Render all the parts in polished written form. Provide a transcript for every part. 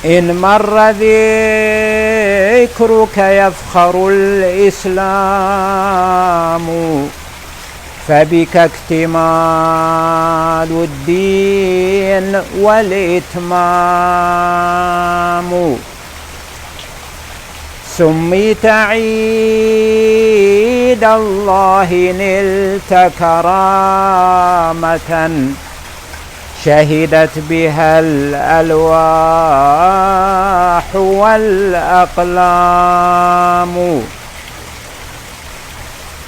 إن مر ذكرك يفخر الإسلام، فبك اكتمال الدين والإتمام. سميت عيد الله نلت كرامة، شهدت بها الألواح والأقلام.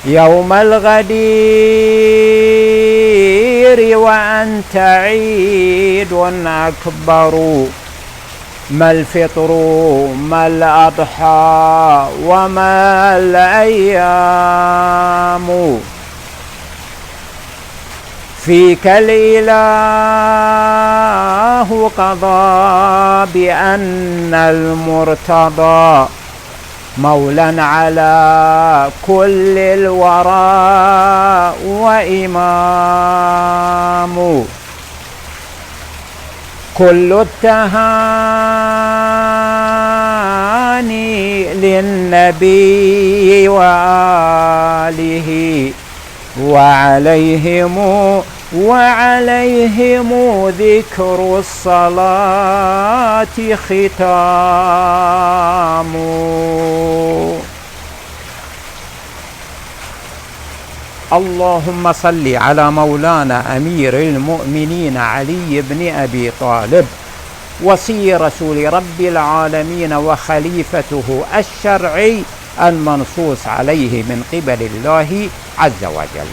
يوم الغدير وأنت عيد أكبر، ما الفطر ما الأضحى وما الأيام. فيك الإله قضى بأن المرتضى مولا على كل الورى وإمام. كل التهاني للنبي وآله وعليهم ذكر الصلاة ختام. اللهم صل على مولانا أمير المؤمنين علي بن أبي طالب، وصي رسول رب العالمين وخليفته الشرعي المنصوص عليه من قبل الله عز وجل.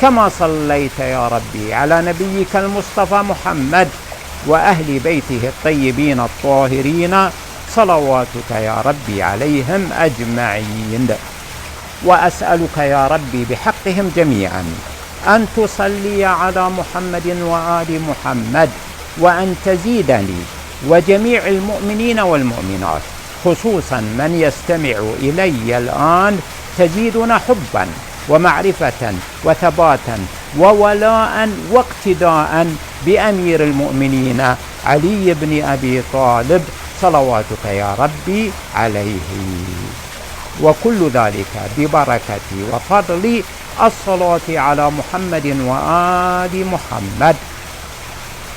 كما صليت يا ربي على نبيك المصطفى محمد وأهل بيته الطيبين الطاهرين صلواتك يا ربي عليهم أجمعين. وأسألك يا ربي بحقهم جميعا أن تصلي على محمد وآل محمد، وأن تزيدني وجميع المؤمنين والمؤمنات، خصوصا من يستمع إلي الآن، تزيدنا حبا ومعرفة وثباتا وولاء واقتداء بأمير المؤمنين علي بن أبي طالب صلواتك يا ربي عليه. وكل ذلك ببركة وفضل الصلاة على محمد وآل محمد.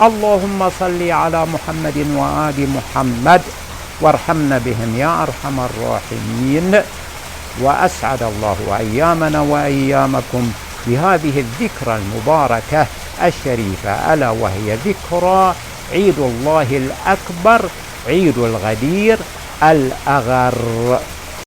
اللهم صل على محمد وآل محمد وارحمنا بهم يا أرحم الراحمين. وأسعد الله أيامنا وأيامكم بهذه الذكرى المباركة الشريفة، ألا وهي ذكرى عيد الله الأكبر، عيد الغدير الأغر.